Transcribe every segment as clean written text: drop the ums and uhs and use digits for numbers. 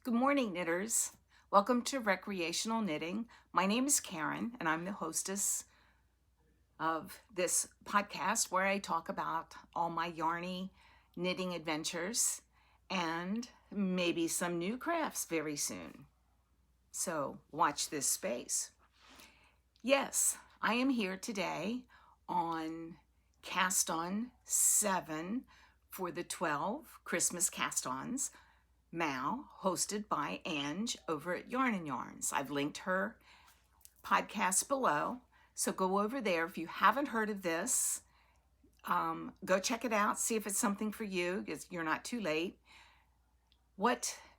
Good morning, knitters. Welcome to Recreational Knitting. My name is Karen, and I'm the hostess of this podcast where I talk about all my yarny knitting adventures and maybe some new crafts very soon. So watch this space. Yes, I am here today on cast-on 7 for the 12 Christmas cast-ons. Mal, hosted by Ange over at YarnNYarns. I've linked her podcast below, so go over there. If you haven't heard of this, go check it out, see if it's something for you, because you're not too late.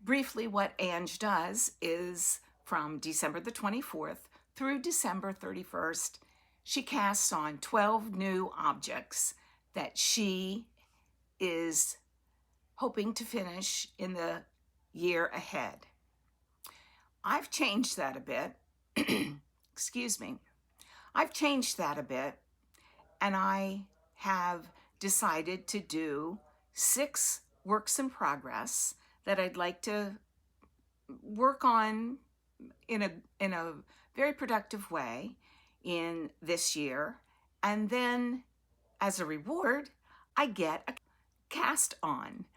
Briefly, what Ange does is from December the 24th through December 31st, she casts on 12 new objects that she is hoping to finish in the year ahead. I've changed that a bit. Excuse me. I've changed that a bit, and I have decided to do 6 works in progress that I'd like to work on in a very productive way in this year, and then as a reward, I get a cast on.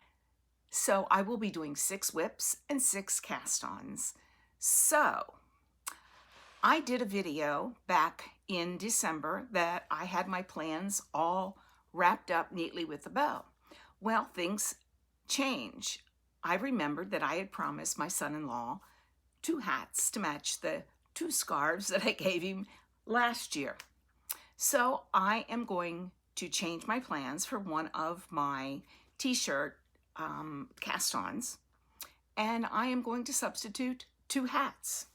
So I will be doing 6 whips and 6 cast-ons. So I did a video back in December that I had my plans all wrapped up neatly with a bow. Well, things change. I remembered that I had promised my son-in-law 2 hats to match the 2 scarves that I gave him last year. So I am going to change my plans for one of my t-shirt cast-ons, and I am going to substitute 2 hats.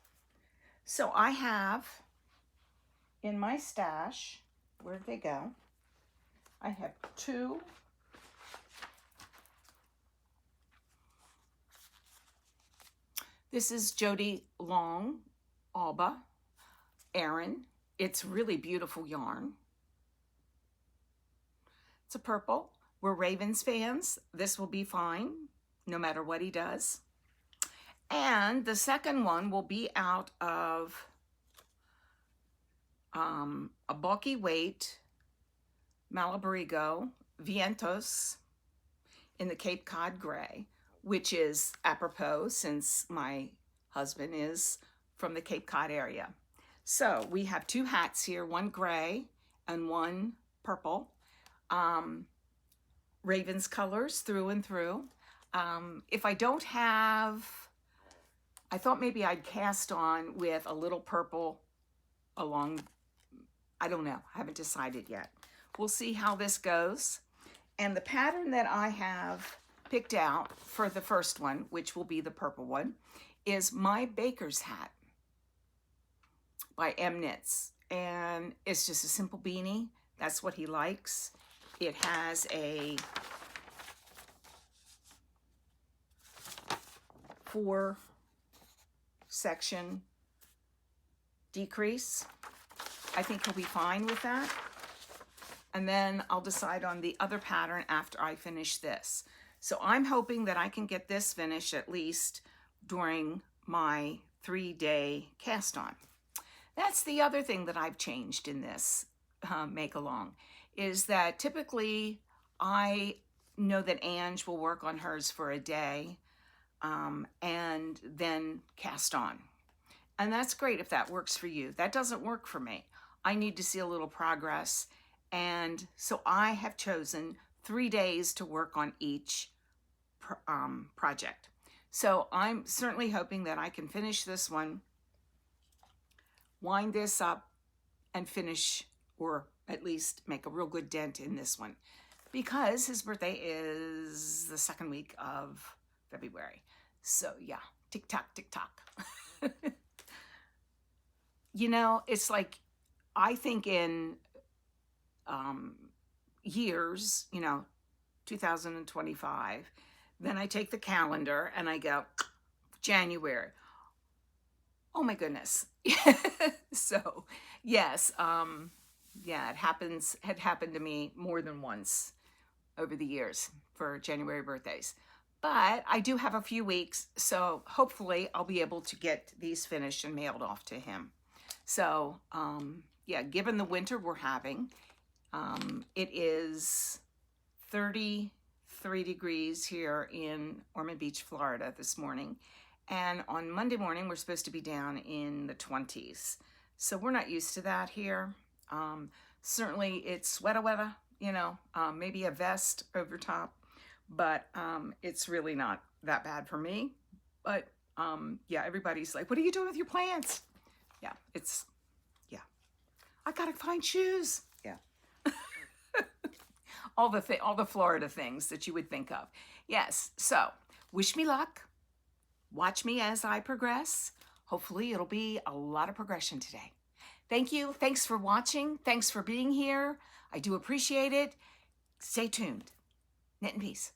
So I have in my stash, where'd they go? I have 2 This is Jody Long Alba Aran. It's really beautiful yarn. It's a purple. We're Ravens fans. This will be fine, no matter what he does. And the second one will be out of a bulky weight Malabrigo Vientos in the Cape Cod Gray, which is apropos since my husband is from the Cape Cod area. So we have 2 hats here, one gray and one purple. Ravens colors through and through. If I don't have, I thought maybe I'd cast on with a little purple along, I don't know, I haven't decided yet. We'll see how this goes. And the pattern that I have picked out for the first one, which will be the purple one, is My Baker's Hat by M Knits. And it's just a simple beanie. That's what he likes. It has a 4-section decrease. I think he'll be fine with that. And then I'll decide on the other pattern after I finish this. So I'm hoping that I can get this finished at least during my 3-day cast on. That's the other thing that I've changed in this make along, is that typically I know that Ange will work on hers for a day and then cast on. And that's great if that works for you. That doesn't work for me. I need to see a little progress. And so I have chosen 3 days to work on each project. So I'm certainly hoping that I can finish this one, wind this up, and finish, or at least make a real good dent in this one, because his birthday is the 2nd week of February. So yeah, tick tock, tick tock. You know, it's like, I think in years, 2025, then I take the calendar and I go, January. Oh my goodness. So yes, yeah, it had happened to me more than once over the years for January birthdays. But I do have a few weeks, so hopefully I'll be able to get these finished and mailed off to him. So, yeah, given the winter we're having, it is 33 degrees here in Ormond Beach, Florida this morning. And on Monday morning, we're supposed to be down in the 20s. So we're not used to that here. Certainly it's sweater weather, you know, maybe a vest over top, but it's really not that bad for me. But yeah, everybody's like, what are you doing with your plants? Yeah, yeah. I gotta find shoes. Yeah. all the Florida things that you would think of. Yes, so wish me luck. Watch me as I progress. Hopefully it'll be a lot of progression today. Thank you. Thanks for watching. Thanks for being here. I do appreciate it. Stay tuned. Knit in peace.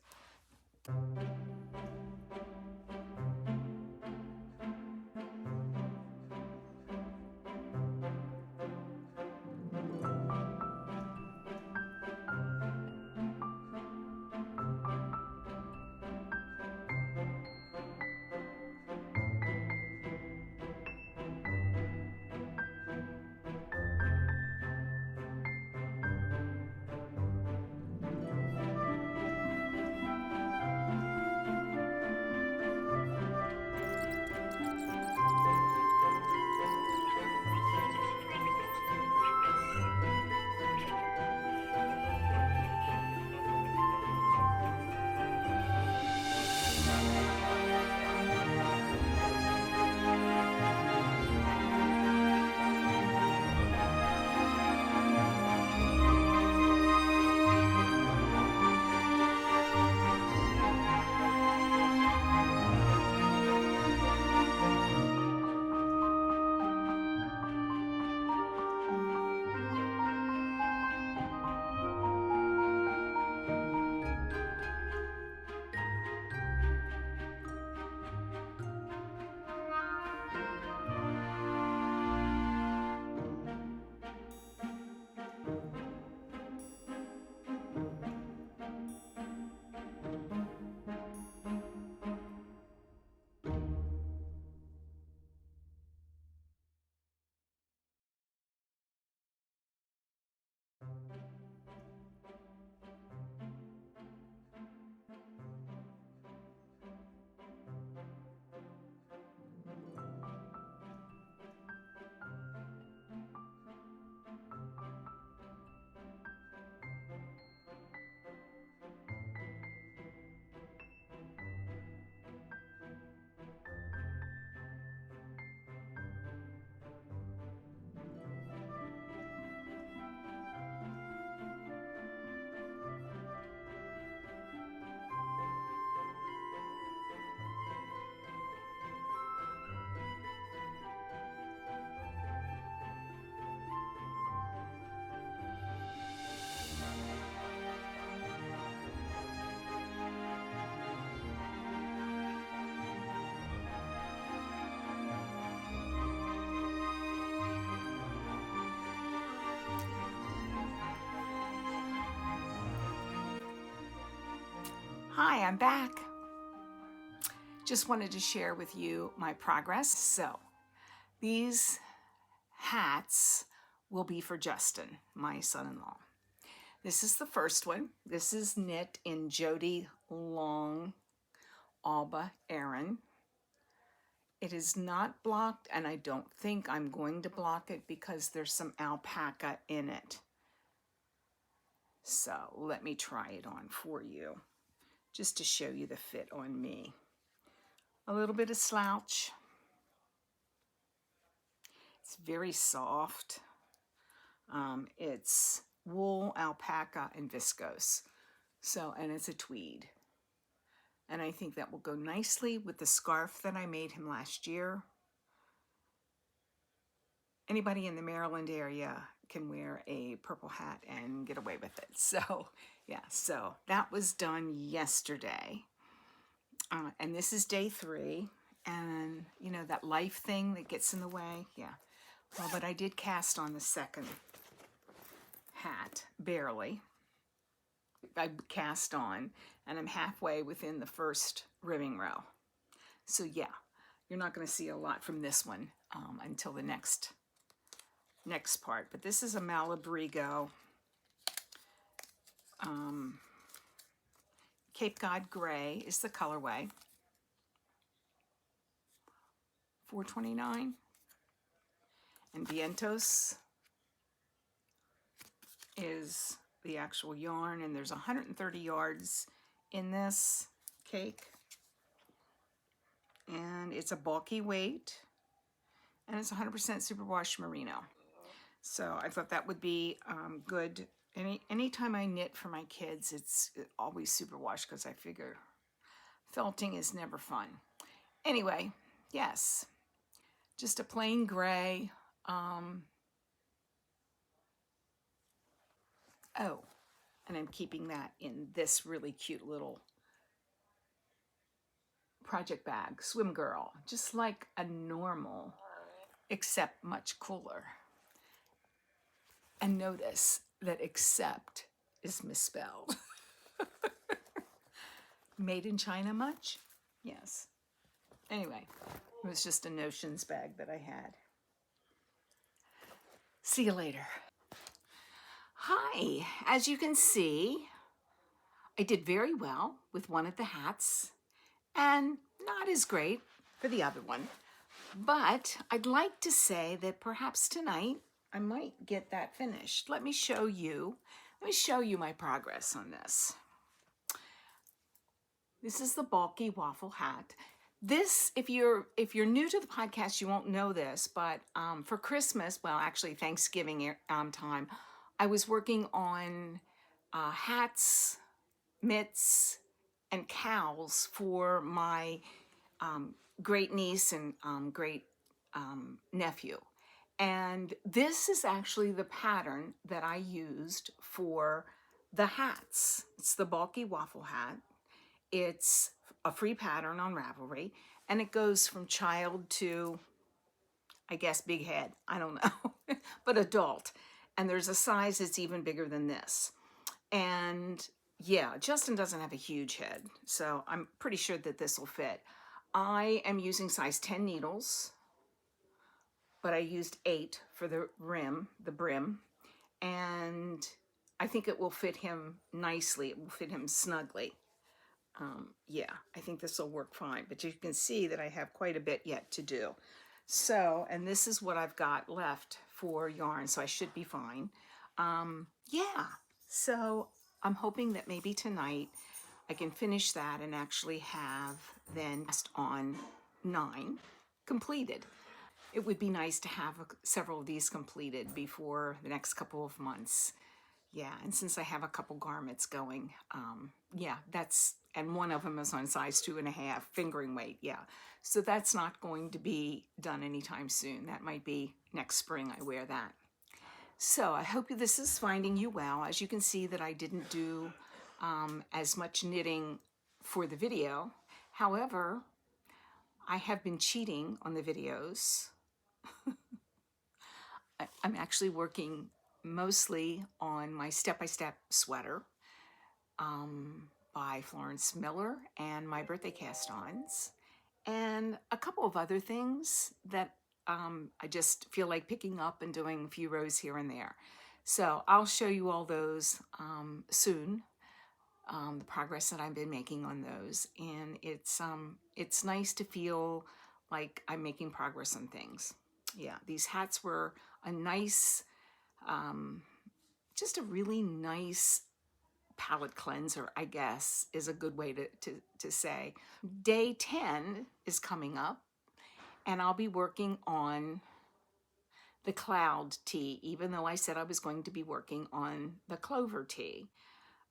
Hi, I'm back. Just wanted to share with you my progress. So these hats will be for Justin, my son-in-law. This is the first one. This is knit in Jody Long Alba Aran. It is not blocked, and I don't think I'm going to block it because there's some alpaca in it. So let me try it on for you, just to show you the fit on me. A little bit of slouch. It's very soft. It's wool, alpaca, and viscose. So, and it's a tweed. And I think that will go nicely with the scarf that I made him last year. Anybody in the Maryland area can wear a purple hat and get away with it. So, yeah, so that was done yesterday. And this is day 3. And, you know, that life thing that gets in the way, yeah. Well, but I did cast on the second hat, barely. I cast on, and I'm halfway within the first ribbing row. So yeah, you're not going to see a lot from this one until the next part. But this is a Malabrigo Cape Cod Gray is the colorway. $4.29. And Vientos is the actual yarn, and there's 130 yards in this cake. And it's a bulky weight, and it's 100% superwash merino. So I thought that would be good. Anytime I knit for my kids, it's always superwash because I figure felting is never fun. Anyway, yes, just a plain gray. Oh, and I'm keeping that in this really cute little project bag, Swim Girl, just like a normal, except much cooler. And notice that except is misspelled. Made in China much? Yes. Anyway, it was just a notions bag that I had. See you later. Hi, as you can see, I did very well with one of the hats and not as great for the other one. But I'd like to say that perhaps tonight I might get that finished. Let me show you my progress on this. This is the bulky waffle hat. This, if you're new to the podcast, you won't know this, but for Christmas, well, actually Thanksgiving time, I was working on hats, mitts, and cowls for my great niece and great nephew. And this is actually the pattern that I used for the hats. It's the bulky waffle hat. It's a free pattern on Ravelry, and it goes from child to, I guess, big head. I don't know, but adult. And there's a size that's even bigger than this. And yeah, Justin doesn't have a huge head, so I'm pretty sure that this will fit. I am using size 10 needles, but I used 8 for the brim, and I think it will fit him nicely. It will fit him snugly. Yeah, I think this will work fine, but you can see that I have quite a bit yet to do. So, and this is what I've got left for yarn, so I should be fine. Yeah, so I'm hoping that maybe tonight I can finish that and actually have then cast-on 9 completed. It would be nice to have several of these completed before the next couple of months. Yeah, and since I have a couple garments going, yeah, and one of them is on size 2.5 fingering weight, yeah. So that's not going to be done anytime soon. That might be next spring I wear that. So I hope this is finding you well. As you can see that I didn't do as much knitting for the video. However, I have been cheating on the videos. I'm actually working mostly on my step-by-step sweater by Florence Miller and my birthday cast-ons, and a couple of other things that I just feel like picking up and doing a few rows here and there. So I'll show you all those soon, the progress that I've been making on those. And it's nice to feel like I'm making progress on things. Yeah, these hats were a nice, just a really nice palette cleanser, I guess, is a good way to say. Day 10 is coming up, and I'll be working on the cloud tee, even though I said I was going to be working on the clover tee.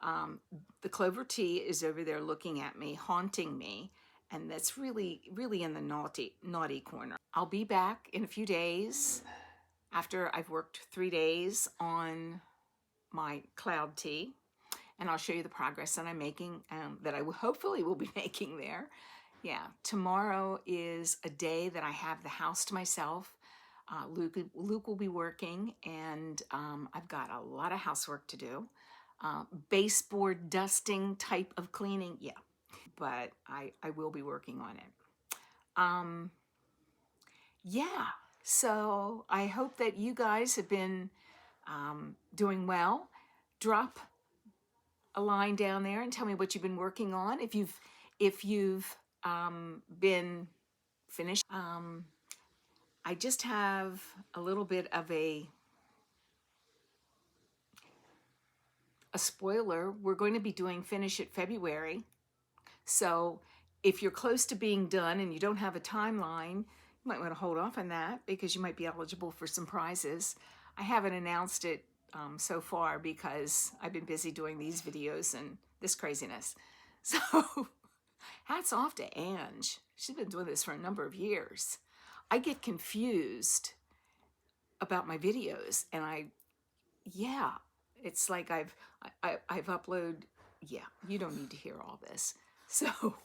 The clover tee is over there looking at me, haunting me, and that's really, really in the naughty corner. I'll be back in a few days after I've worked 3 days on my cloud tee, and I'll show you the progress that I'm making, that I hopefully will be making there. Yeah, tomorrow is a day that I have the house to myself. Luke will be working, and I've got a lot of housework to do. baseboard dusting type of cleaning. Yeah, but I will be working on it. Yeah, so I hope that you guys have been doing well. Drop a line down there and tell me what you've been working on. If you've been finished. I just have a little bit of a spoiler. We're going to be doing Finish It February. So if you're close to being done and you don't have a timeline, you might want to hold off on that because you might be eligible for some prizes. I haven't announced it so far because I've been busy doing these videos and this craziness. So hats off to Ange. She's been doing this for a number of years. I get confused about my videos and yeah, it's like I've uploaded, yeah, you don't need to hear all this. So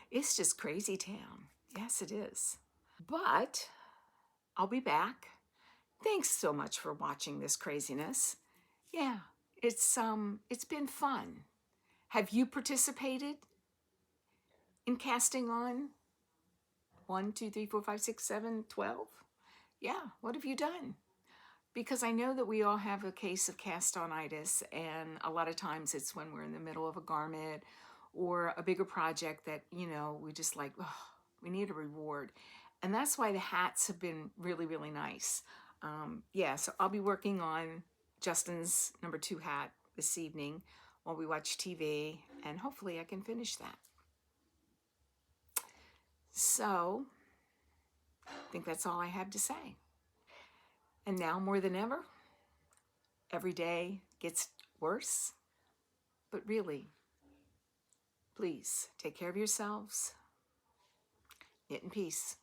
it's just crazy town. Yes, it is. But I'll be back. Thanks so much for watching this craziness. Yeah, it's been fun. Have you participated in casting on 1, 2, 3, 4, 5, 6, 7, 12? Yeah, what have you done? Because I know that we all have a case of cast-onitis, and a lot of times it's when we're in the middle of a garment or a bigger project that, you know, we just like, oh, we need a reward. And that's why the hats have been really, really nice. Yeah, so I'll be working on Justin's number 2 hat this evening while we watch TV, and hopefully I can finish that. So I think that's all I have to say. And now more than ever, every day gets worse. But really, please take care of yourselves. Knit in peace.